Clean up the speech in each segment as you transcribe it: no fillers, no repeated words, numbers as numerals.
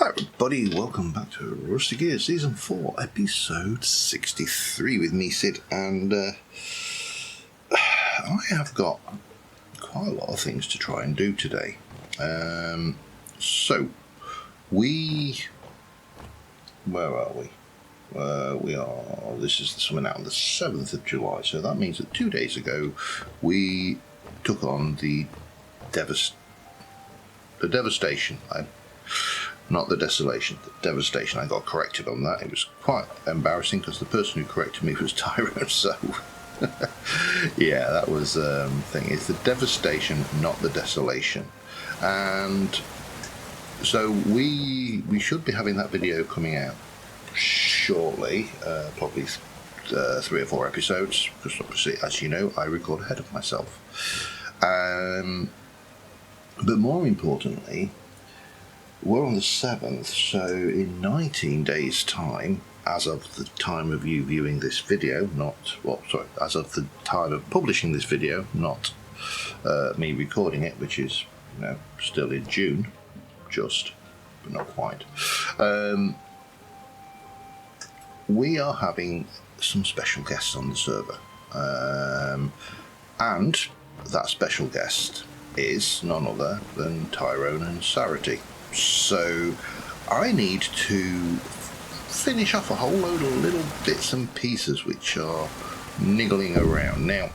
Hi everybody, welcome back to Rusty Gears Season 4, Episode 63 with me, Sid, and I have got quite a lot of things to try and do today. So, where are we? This is coming out on the 7th of July, so that means that 2 days ago we took on the devastation. Not the desolation, the devastation. I got corrected on that. It was quite embarrassing because the person who corrected me was Tyrone, so yeah, that was the thing. It's the devastation, not the desolation. And so we should be having that video coming out shortly, probably 3 or 4 episodes, because obviously, as you know, I record ahead of myself. But more importantly, we're on the 7th, so in 19 days' time, as of the time of you viewing this video, as of the time of publishing this video, not me recording it, which is, still in June, just, but not quite. We are having some special guests on the server, and that special guest is none other than Tyrone and Sarity. So I need to finish off a whole load of little bits and pieces which are niggling around. Now,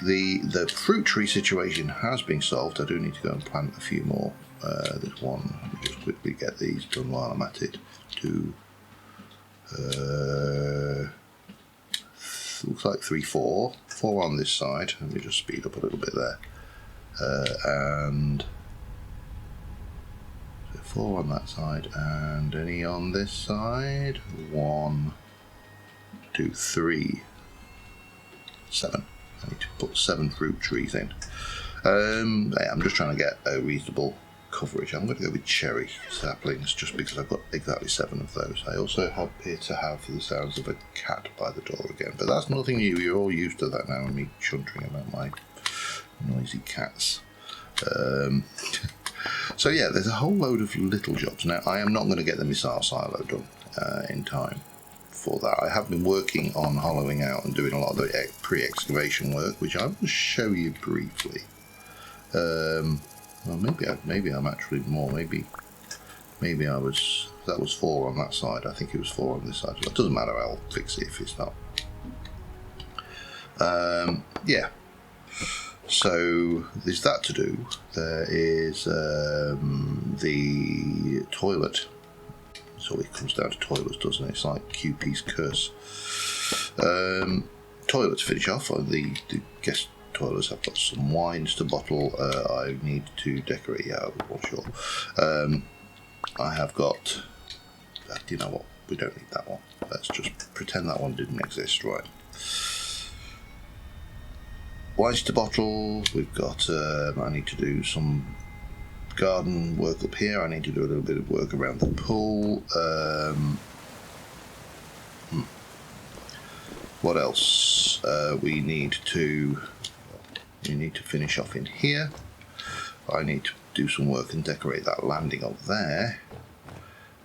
the fruit tree situation has been solved. I do need to go and plant a few more. There's one. Let me just quickly get these done while I'm at it. Looks like 3, 4 on this side. Let me just speed up a little bit there. And 4 on that side, and any on this side. 1, 2, 3, 7. I need to put 7 fruit trees in. I'm just trying to get a reasonable coverage. I'm going to go with cherry saplings just because I've got exactly 7 of those. I also appear to have the sounds of a cat by the door again, but that's nothing new. You're all used to that now, and me chuntering about my noisy cats. So yeah, there's a whole load of little jobs. Now, I am not going to get the missile silo done in time for that. I have been working on hollowing out and doing a lot of the pre-excavation work, which I will show you briefly. Well, maybe I'm actually more. Maybe that was 4 on that side. I think it was 4 on this side. It doesn't matter. I'll fix it if it's not. Yeah. So there's that to do. There is the toilet. So it comes down to toilets, doesn't it? It's like QP's curse. Toilet to finish off. The guest toilets. I've got some wines to bottle. I need to decorate. Yeah, I'm not sure. I have got. You know what? We don't need that one. Let's just pretend that one didn't exist, right? Wines to bottle. We've got. I need to do some garden work up here. I need to do a little bit of work around the pool. What else? We need to finish off in here. I need to do some work and decorate that landing up there.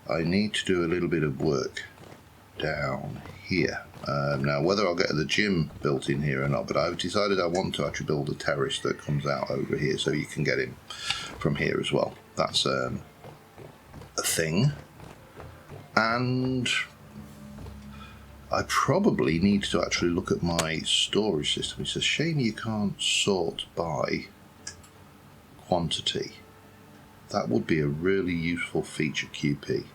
I need to do a little bit of work down here. Now, whether I'll get the gym built in here or not, but I've decided I want to actually build a terrace that comes out over here so you can get in from here as well. That's a thing. And I probably need to actually look at my storage system. It's a shame you can't sort by quantity. That would be a really useful feature, QP.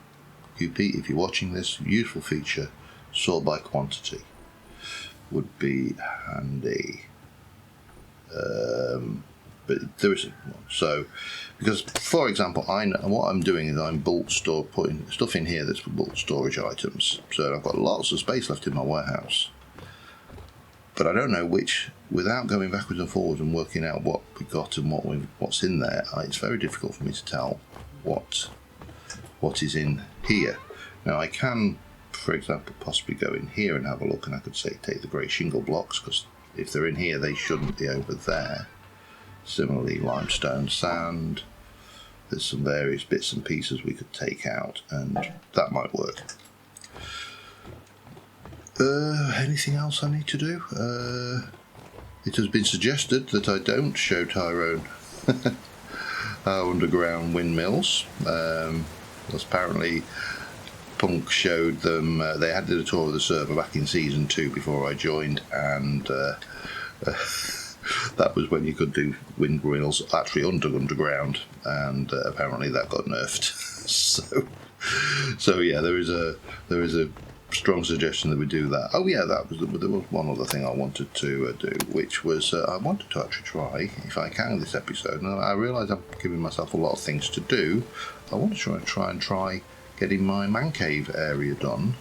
QP, if you're watching this, useful feature. Sort by quantity would be handy, but there isn't one. So, because for example, what I'm doing is I'm putting stuff in here that's bulk storage items. So I've got lots of space left in my warehouse, but I don't know which. Without going backwards and forwards and working out what we got and what's in there, it's very difficult for me to tell what is in here. Now I can, for example, possibly go in here and have a look, and I could say take the grey shingle blocks, because if they're in here they shouldn't be over there. Similarly, limestone, sand, there's some various bits and pieces we could take out, and that might work. Anything else I need to do? It has been suggested that I don't show Tyrone our underground windmills. Apparently Punk showed them, they had did a tour of the server back in Season 2 before I joined, and that was when you could do windmills actually underground, and apparently that got nerfed. so yeah, there is a strong suggestion that we do that. Oh yeah, there was one other thing I wanted to do, which was I wanted to actually try, if I can, this episode. And I realise I'm giving myself a lot of things to do. I want to try getting my man cave area done,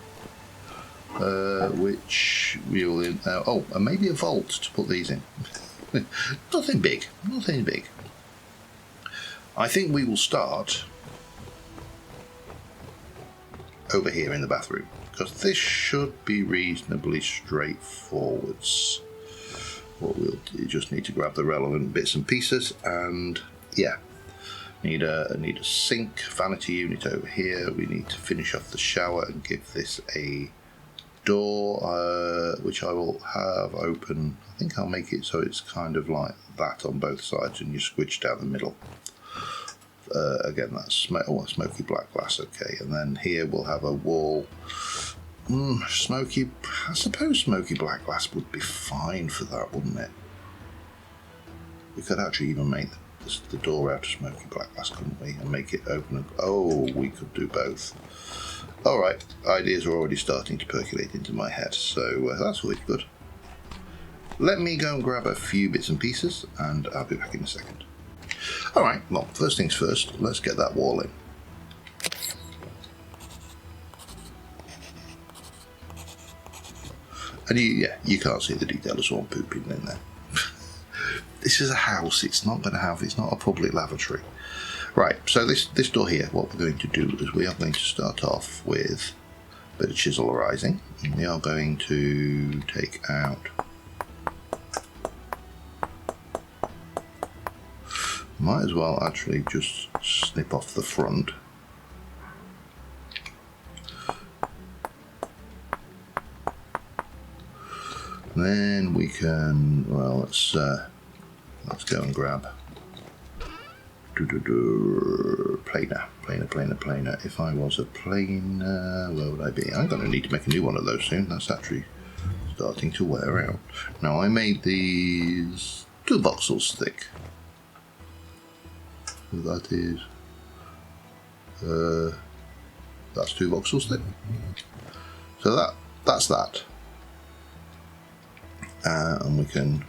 which we'll and maybe a vault to put these in. Nothing big. I think we will start over here in the bathroom, because this should be reasonably straightforwards. You just need to grab the relevant bits and pieces, and yeah, need a sink, vanity unit over here. We need to finish off the shower and give this a door, which I will have open. I think I'll make it so it's kind of like that on both sides, and you squidge down the middle. Again, that's smoky black glass. Okay, and then here we'll have a wall. I suppose smoky black glass would be fine for that, wouldn't it? We could actually even make the door out of smoky black glass, couldn't we? And make it open. We could do both. Alright, ideas are already starting to percolate into my head, so that's always good. Let me go and grab a few bits and pieces, and I'll be back in a second. Alright, well, first things first, let's get that wall in. And you can't see the detail of someone pooping in there. This is a house, it's not a public lavatory. Right, so this door here, what we're going to do is we are going to start off with a bit of chiselising, and we are going to take out, might as well actually just snip off the front. Then we can, well, let's go and grab planer. If I was a planer, where would I be? I'm going to need to make a new one of those soon. That's actually starting to wear out. Now, I made these 2 voxels thick. So that is, that's 2 voxels thick. So that's that. And we can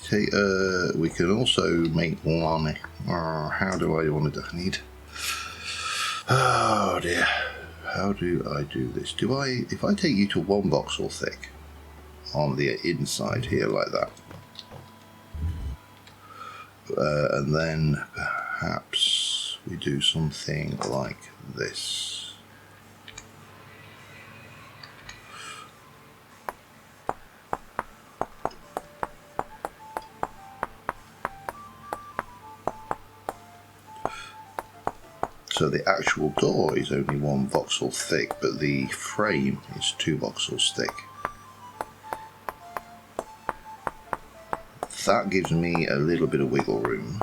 take, we can also make one. How do I want to do? I need. Oh dear. How do I do this? If I take you to 1 voxel thick on the inside here like that, and then perhaps we do something like this. So the actual door is only 1 voxel thick, but the frame is 2 voxels thick. That gives me a little bit of wiggle room.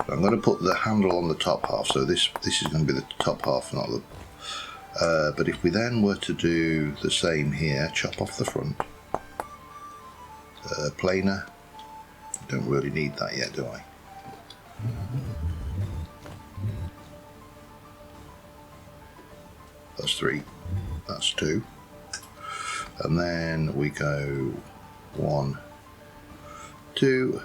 I'm going to put the handle on the top half, so this is going to be the top half, not the... but if we then were to do the same here, chop off the front. Planer. Don't really need that yet, do I? That's 3, that's 2, and then we go 1, 2,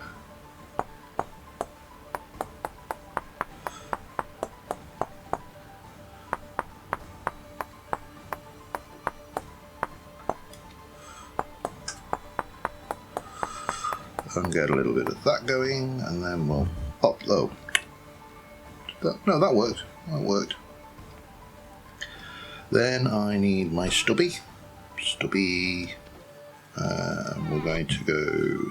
and get a little bit of that going, and then we'll pop. No, that worked. That worked. Then I need my stubby. We're going to go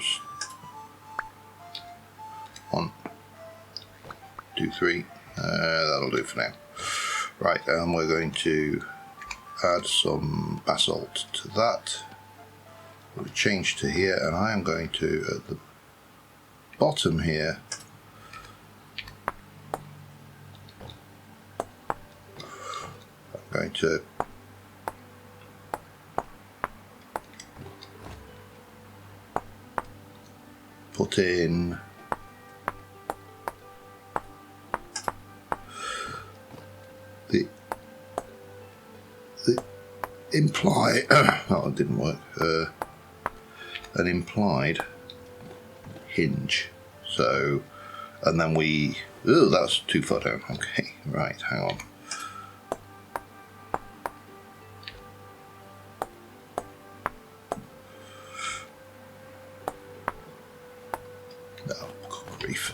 do 3. That'll do for now. Right, and we're going to add some basalt to that. We'll change to here, and I am going to, at the bottom here, I'm going to put in the imply oh, it didn't work, an implied hinge. So, and then we, oh, that's too far down. Okay, right, hang on. Oh, grief.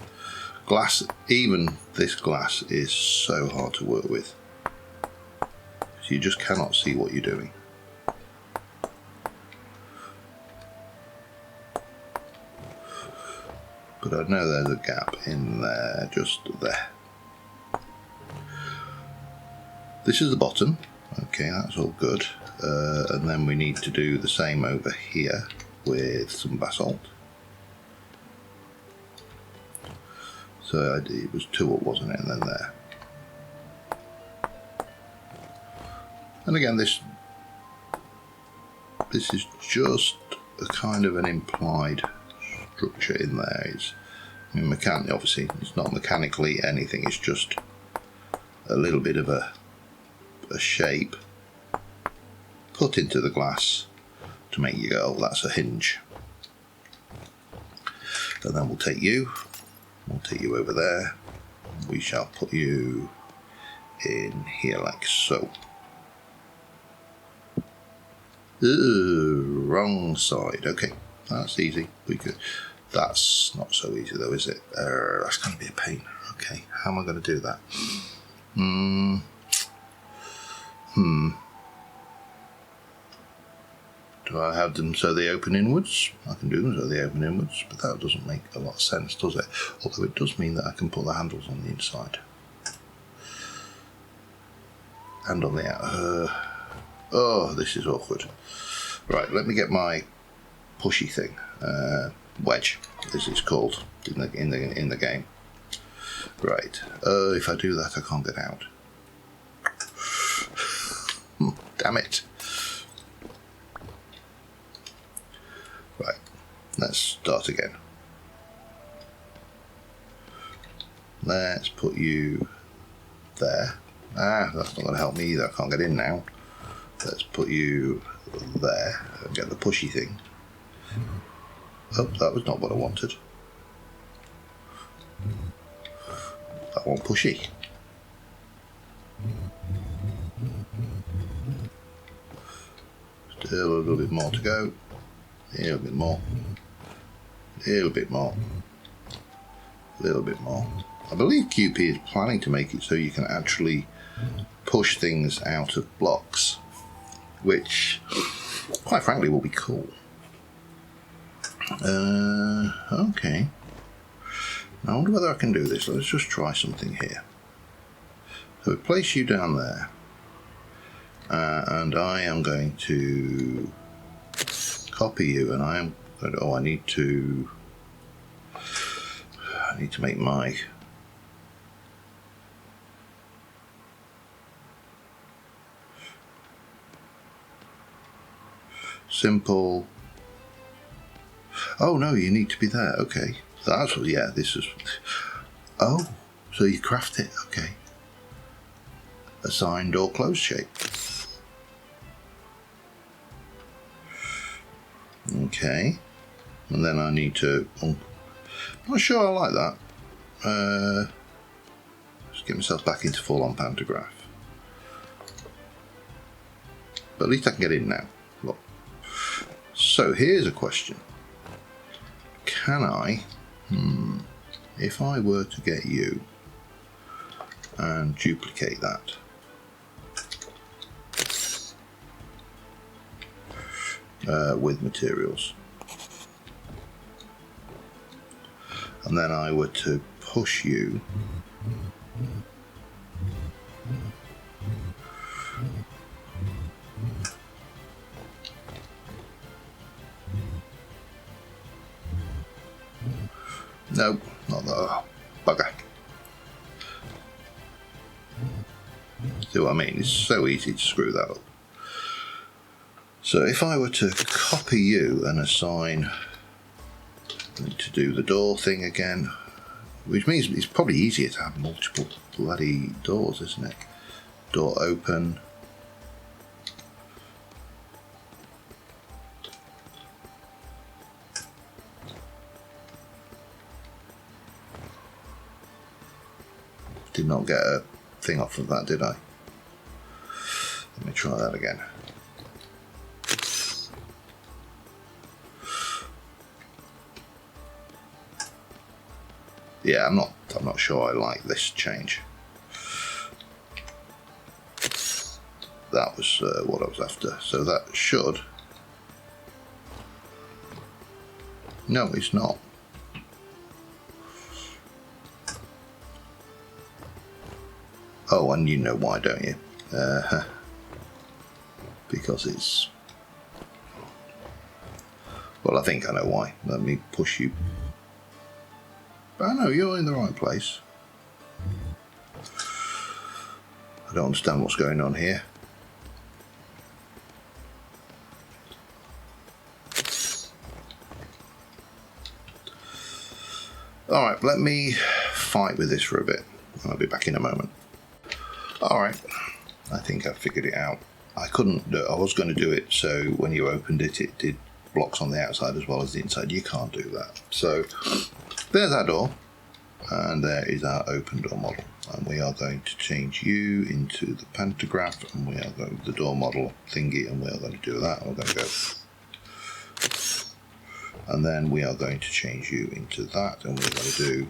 Glass, even this glass is so hard to work with. So you just cannot see what you're doing. But I know there's a gap in there, just there. This is the bottom. Okay, that's all good. And then we need to do the same over here with some basalt. So it was 2 up, wasn't it? And then there. And again, this is just a kind of an implied structure in there. It's, I mean, obviously it's not mechanically anything, it's just a little bit of a shape put into the glass to make you go, oh, that's a hinge. And then we'll take you over there, we shall put you in here like so. Ooh, wrong side. Okay, that's easy. We could. That's not so easy though, is it? That's going to be a pain. Okay, how am I going to do that? Do I have them so they open inwards? I can do them so they open inwards, but that doesn't make a lot of sense, does it? Although it does mean that I can put the handles on the inside. And on the out. Oh, this is awkward. Right, let me get my pushy thing. Wedge, as it's called in the game. Right. If I do that, I can't get out. Damn it. Right. Let's start again. Let's put you there. Ah, that's not going to help me either. I can't get in now. Let's put you there and get the pushy thing. Oh, that was not what I wanted. That one pushy. Still a little bit more to go. A little bit more. A little bit more. A little bit more. I believe QP is planning to make it so you can actually push things out of blocks, which, quite frankly, will be cool. Okay. I wonder whether I can do this. Let's just try something here. So we place you down there, and I am going to copy you, and I am going to, I need to make my simple. Oh no, you need to be there. Okay, so that's what. Yeah, this is. Oh, so you craft it. Okay. Assigned or closed shape. Okay, and then I need to. I'm not sure I like that. Just get myself back into full-on pantograph. But at least I can get in now. Look. So here's a question. Can I, if I were to get you and duplicate that, with materials, and then I were to push you no, not that. Oh, bugger. See what I mean? It's so easy to screw that up. So if I were to copy you and assign to do the door thing again, which means it's probably easier to have multiple bloody doors, isn't it? Door open. Did not get a thing off of that, did I? Let me try that again. Yeah, I'm not sure I like this change. That was what I was after. So that should. No, it's not. Oh, and you know why, don't you? Because it's... Well, I think I know why. Let me push you. I know, you're in the right place. I don't understand what's going on here. Alright, let me fight with this for a bit. I'll be back in a moment. Alright, I think I figured it out. I couldn't do it. I was going to do it so when you opened it, it did blocks on the outside as well as the inside. You can't do that. So there's our door, and there is our open door model. And we are going to change you into the pantograph, and we are going to the door model thingy, and we are going to do that. And we're going to go. And then we are going to change you into that, and we're going to do.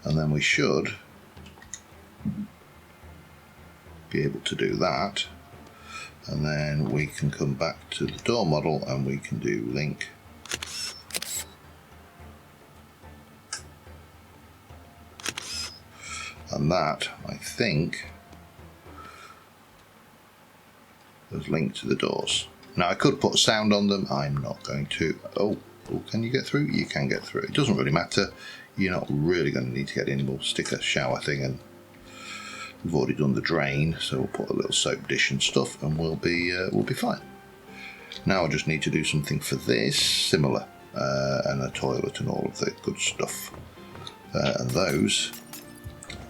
And then we should be able to do that. And then we can come back to the door model and we can do link. And that, I think, is linked to the doors. Now I could put sound on them, I'm not going to. Oh, can you get through? You can get through. It doesn't really matter. You're not really going to need to get in. We'll stick a shower thing and we've already done the drain, so we'll put a little soap dish and stuff and we'll be fine. Now I just need to do something for this, similar, and a toilet and all of the good stuff. And those,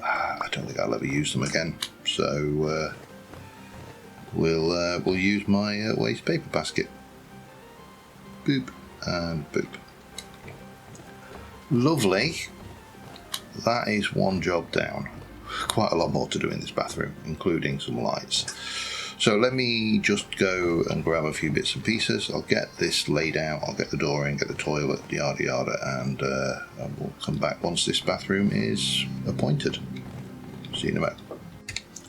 I don't think I'll ever use them again, so we'll use my waste paper basket. Boop and boop. Lovely. That is one job down. Quite a lot more to do in this bathroom, including some lights. So let me just go and grab a few bits and pieces. I'll get this laid out, I'll get the door in, get the toilet, yada yada, and we'll come back once this bathroom is appointed. See you in a minute.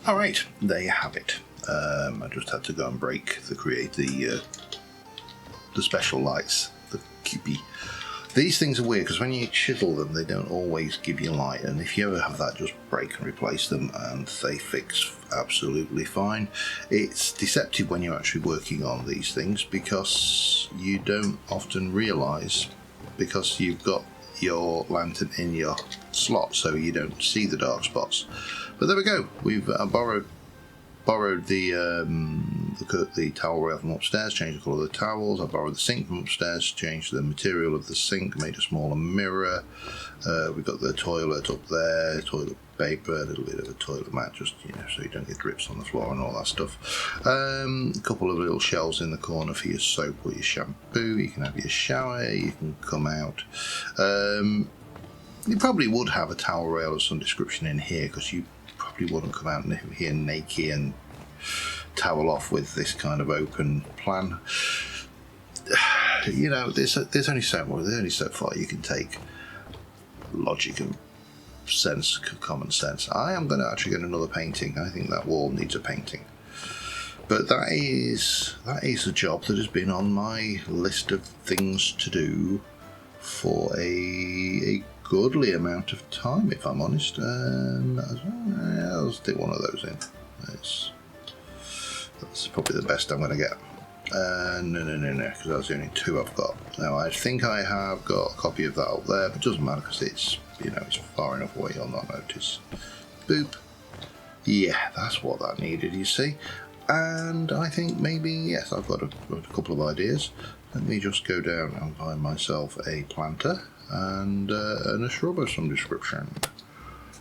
Alright, there you have it. I just had to go and break the special lights, the QP. These things are weird because when you chisel them, they don't always give you light, and if you ever have that, just break and replace them and they fix absolutely fine. It's deceptive when you're actually working on these things because you don't often realise, because you've got your lantern in your slot so you don't see the dark spots. But there we go, we've borrowed the towel rail from upstairs, changed the colour of the towels. I borrowed the sink from upstairs, changed the material of the sink, made a smaller mirror. We've got the toilet up there, toilet paper, a little bit of a toilet mat, just so you don't get drips on the floor and all that stuff. A couple of little shelves in the corner for your soap or your shampoo. You can have your shower, you can come out. You probably would have a towel rail of some description in here because you probably wouldn't come out here naked and towel off with this kind of open plan. There's only so far you can take logic and common sense. I am going to actually get another painting. I think that wall needs a painting. But that is a job that has been on my list of things to do for a goodly amount of time, if I'm honest. I'll stick one of those in. That's probably the best I'm going to get. No, because that's the only two I've got. Now, I think I have got a copy of that up there, but it doesn't matter because it's, it's far enough away you'll not notice. Boop. Yeah, that's what that needed, you see. And I think maybe, yes, I've got a couple of ideas. Let me just go down and find myself a planter and a shrub of some description.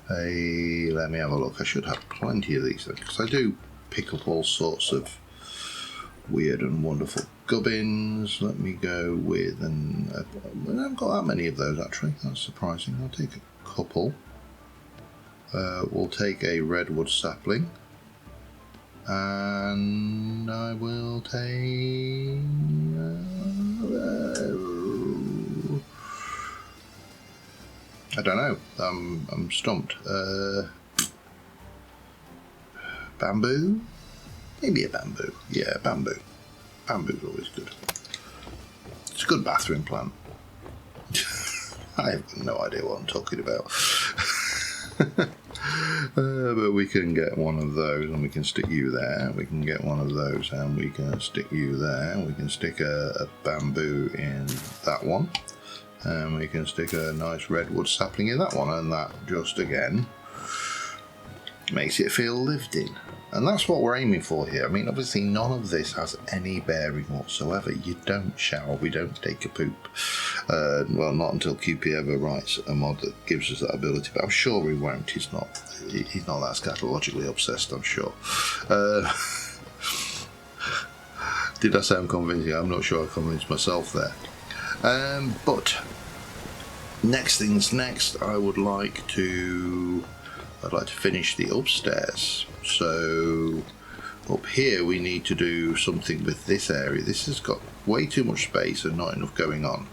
Let me have a look. I should have plenty of these things because I do pick up all sorts of weird and wonderful gubbins. Let me go with, and I haven't got that many of those actually. That's surprising. I'll take a couple. We'll take a redwood sapling, and I will take. I don't know. I'm stumped. Bamboo? Maybe a bamboo. Yeah, bamboo. Bamboo's always good. It's a good bathroom plant. I have no idea what I'm talking about. But we can get one of those and we can stick you there. We can get one of those and we can stick you there. We can stick a bamboo in that one. And we can stick a nice redwood sapling in that one. And that just, again, makes it feel lived in. And that's what we're aiming for here. I mean, obviously none of this has any bearing whatsoever. You don't shower, we don't take a poop. Well, not until QP ever writes a mod that gives us that ability, but I'm sure we won't. He's not that scatologically obsessed, I'm sure. Did I sound convincing? I'm not sure I convinced myself there. But next things next, I'd like to finish the upstairs. So up here we need to do something with this area. This has got way too much space and not enough going on.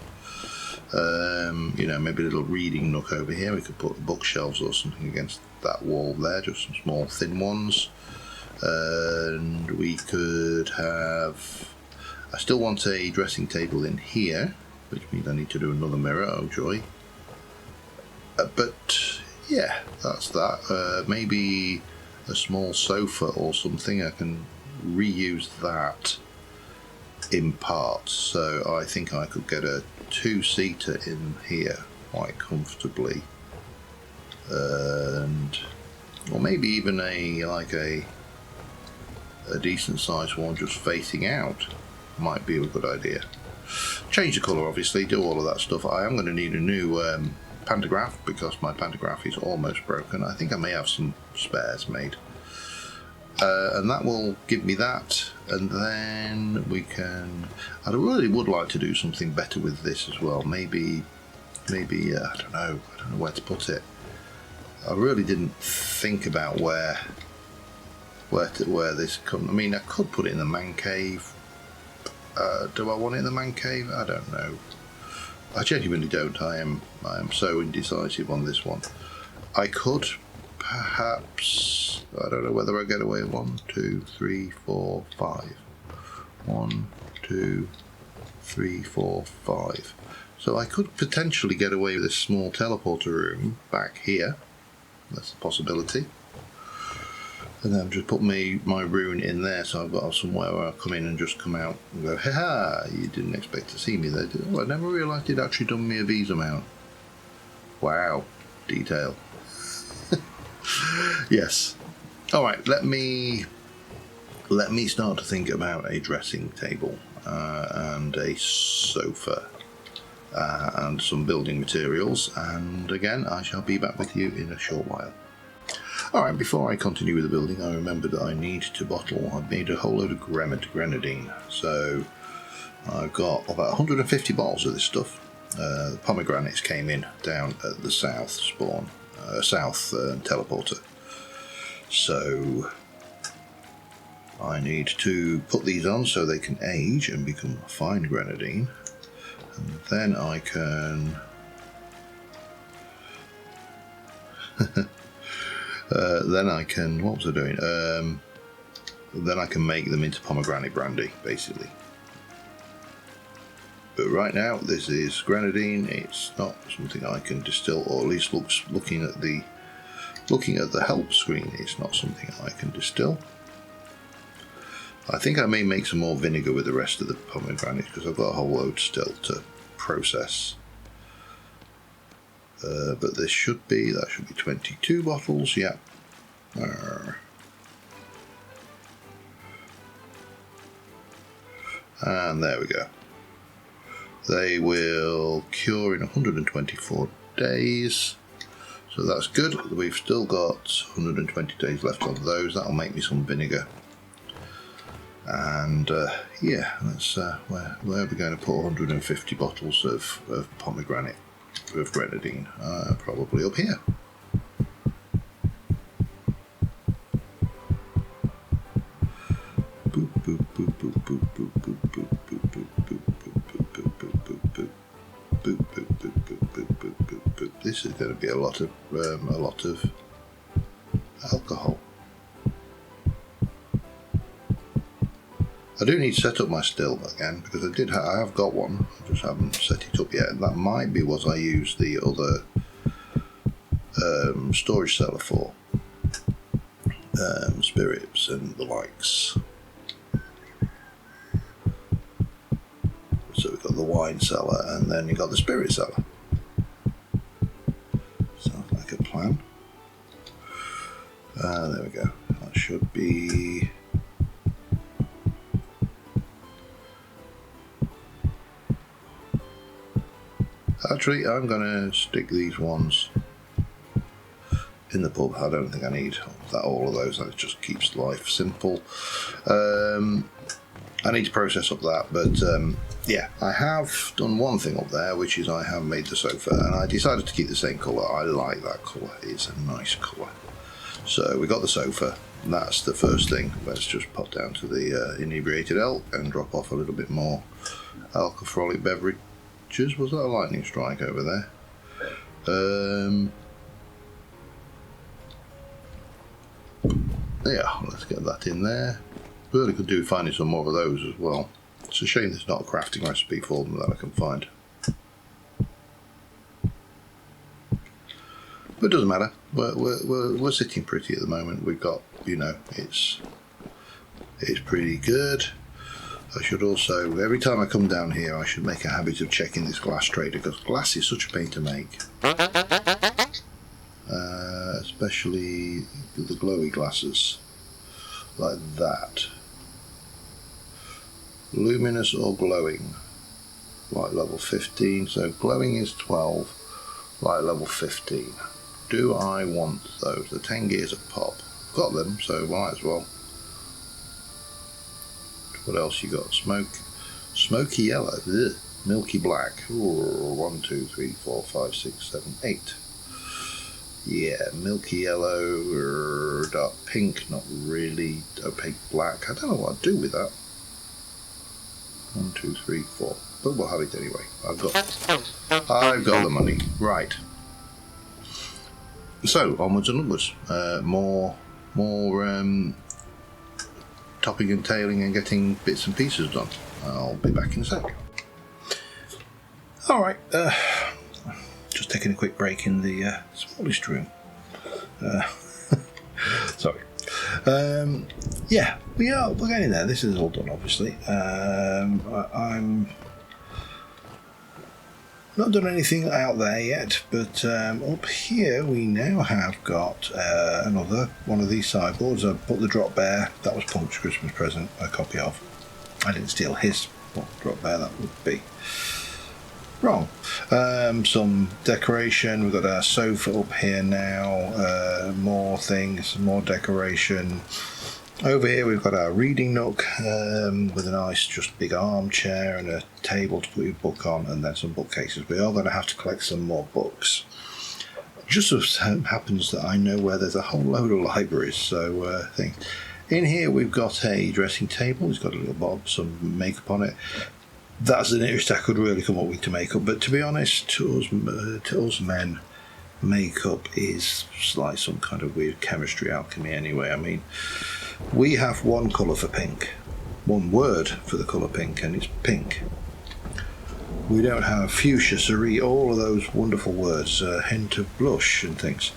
Maybe a little reading nook over here. We could put bookshelves or something against that wall there, just some small thin ones. And we could have, I still want a dressing table in here, which means I need to do another mirror, oh joy. But yeah, that's that. Maybe a small sofa or something. I can reuse that in parts. So I think I could get a two-seater in here quite comfortably, and or maybe even a decent sized one just facing out might be a good idea. Change the colour, obviously, do all of that stuff. I am going to need a new pantograph because my pantograph is almost broken. I think I may have some spares made, and that will give me that. And then we can, I really would like to do something better with this as well. Maybe I don't know where to put it. I really didn't think about where this comes. I mean, I could put it in the man cave. Do I want it in the man cave? I don't know. I genuinely don't. I am so indecisive on this one. I could perhaps, I don't know whether I get away with 1, 2, 3, 4, 5. 1, 2, 3, 4, 5. So I could potentially get away with this small teleporter room back here. That's a possibility. And then just put my rune in there, so I've got somewhere where I come in and just come out and go, ha, you didn't expect to see me there, did you? Oh, I never realised it actually done me a visa mount. Wow, detail. Yes. Alright, let me start to think about a dressing table and a sofa and some building materials, and again I shall be back with you in a short while. Alright, before I continue with the building, I remembered that I need to bottle. I've made a whole load of grenadine, so I've got about 150 bottles of this stuff. The pomegranates came in down at the south spawn, teleporter. So I need to put these on so they can age and become fine grenadine, and then I can what was I doing? then I can make them into pomegranate brandy, basically. But right now, this is grenadine. It's not something I can distill, or at least looking at the help screen, it's not something I can distill. I think I may make some more vinegar with the rest of the pomegranates because I've got a whole load still to process. But that should be 22 bottles, yeah. And there we go. They will cure in 124 days. So that's good. We've still got 120 days left on those. That'll make me some vinegar. And yeah, that's where are we going to put 150 bottles of pomegranate with grenadine? Probably up here. Boop boop boop boop boop boop boop boop boop boop boop boop boop boop boop boop. This is going to be a lot of alcohol. I do need to set up my still again because I have got one. I just haven't set it up yet. That might be what I use the other storage cellar for, spirits and the likes. So we've got the wine cellar and then you've got the spirit cellar. Sounds like a plan. There we go. That should be... Actually, I'm going to stick these ones in the pub. I don't think I need all of those. That just keeps life simple. I need to process up that, but yeah, I have done one thing up there, which is I have made the sofa, and I decided to keep the same colour. I like that colour. It's a nice colour. So we got the sofa. That's the first thing. Let's just pop down to the inebriated elk and drop off a little bit more alcoholic beverage. Was that a lightning strike over there? Yeah, let's get that in there. Really could do finding some more of those as well. It's a shame there's not a crafting recipe for them that I can find. But it doesn't matter. We're sitting pretty at the moment. We've got, you know, it's pretty good. I should also, every time I come down here, I should make a habit of checking this glass trader, because glass is such a pain to make. Especially with the glowy glasses, like that. Luminous or glowing, light level 15, so glowing is 12, light level 15. Do I want those? The 10 gears of pop. Got them, so might as well. What else you got? Smoky yellow, ugh. Milky black. Ooh, 1, 2, 3, 4, 5, 6, 7, 8. Yeah, milky yellow, dark pink, not really, opaque black. I don't know what I'd do with that. 1, 2, 3, 4. But we'll have it anyway. I've got the money. Right. So onwards and upwards. More topping and tailing and getting bits and pieces done. I'll be back in a sec. Alright, just taking a quick break in the smallest room. Sorry. Yeah, we're getting there. This is all done, obviously. I'm not done anything out there yet, but up here we now have got another one of these sideboards. I put the drop bear, that was Punk's Christmas present, a copy of. I didn't steal his drop bear, that would be wrong. Some decoration, we've got our sofa up here now, more things, more decoration. Over here we've got our reading nook with a nice just big armchair and a table to put your book on, and then some bookcases. We are going to have to collect some more books. Just so happens that I know where there's a whole load of libraries, so things. In here we've got a dressing table. It's got a little bob, some makeup on it. That's the nearest I could really come up with to makeup, but to be honest, to us men, makeup is like some kind of weird chemistry alchemy anyway. I mean, We have one colour for pink, one word for the colour pink, and it's pink. We don't have fuchsia, cerise, all of those wonderful words, a hint of blush and things.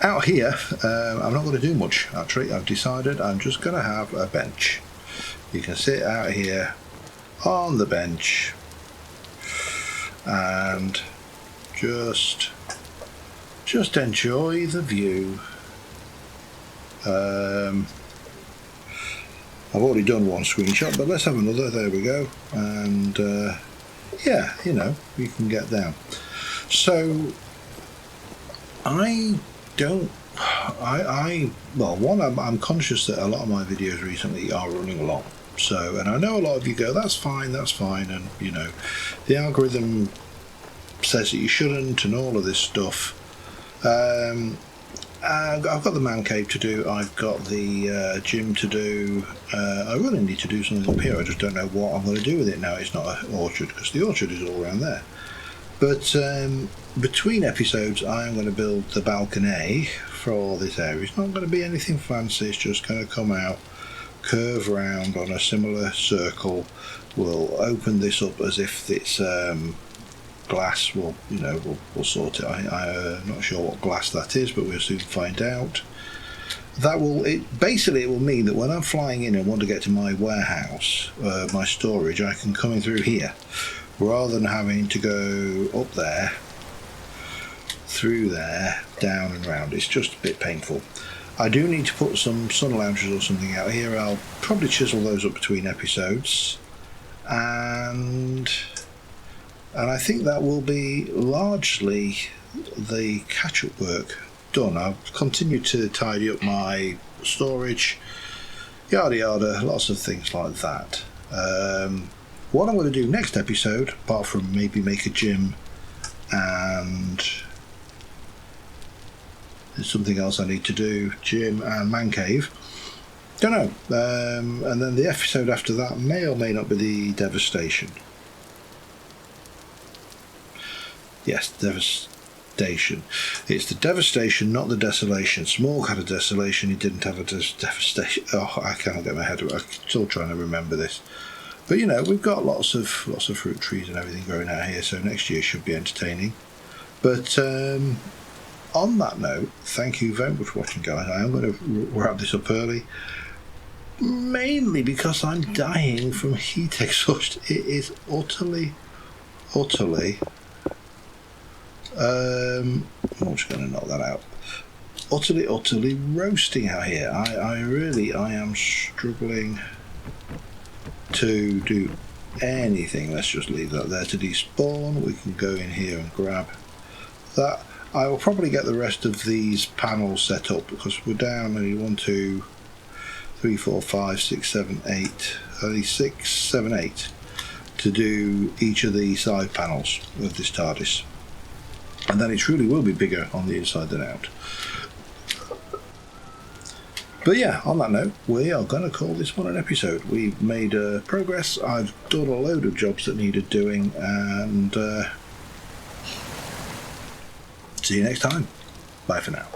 Out here, I'm not going to do much actually. I've decided I'm just going to have a bench. You can sit out here on the bench and just enjoy the view. I've already done one screenshot, but let's have another. There we go. And yeah, you know, you can get down. So I'm conscious that a lot of my videos recently are running long. So, and I know a lot of you go, that's fine, and you know, the algorithm says that you shouldn't, and all of this stuff. I've got the man cave to do, I've got the gym to do. I really need to do something up here. I just don't know what I'm going to do with it now. It's not an orchard, because the orchard is all around there. But between episodes, I am going to build the balcony for this area. It's not going to be anything fancy. It's just going to come out, curve round on a similar circle. We'll open this up as if it's glass. We'll sort it. I'm not sure what glass that is, but we'll soon find out. It will mean that when I'm flying in and want to get to my warehouse, my storage, I can come in through here, rather than having to go up there, through there, down and round. It's just a bit painful. I do need to put some sun lounges or something out here. I'll probably chisel those up between episodes, and I think that will be largely the catch-up work done. I've continued to tidy up my storage, yada yada, lots of things like that. What I'm going to do next episode, apart from maybe make a gym, and there's something else I need to do, gym and man cave, don't know. And then the episode after that may or may not be the devastation. Yes, devastation. It's the devastation, not the desolation. Smorg had a desolation, he didn't have a devastation. Oh, I can't get my head around. I'm still trying to remember this. But you know, we've got lots of fruit trees and everything growing out here, so next year should be entertaining. But on that note, thank you very much for watching, guys. I am going to wrap this up early, mainly because I'm dying from heat exhaustion. It is utterly I'm just going to knock that out. Utterly roasting out here. I am struggling to do anything. Let's just leave that there to despawn. We can go in here and grab that. I will probably get the rest of these panels set up, because we're down only 1, 2, 3, 4, 5, 6, 7, 8, only 6, 7, 8 to do each of the side panels of this TARDIS. And then it truly will be bigger on the inside than out. But yeah, on that note, we are going to call this one an episode. We've made progress. I've done a load of jobs that needed doing, and see you next time. Bye for now.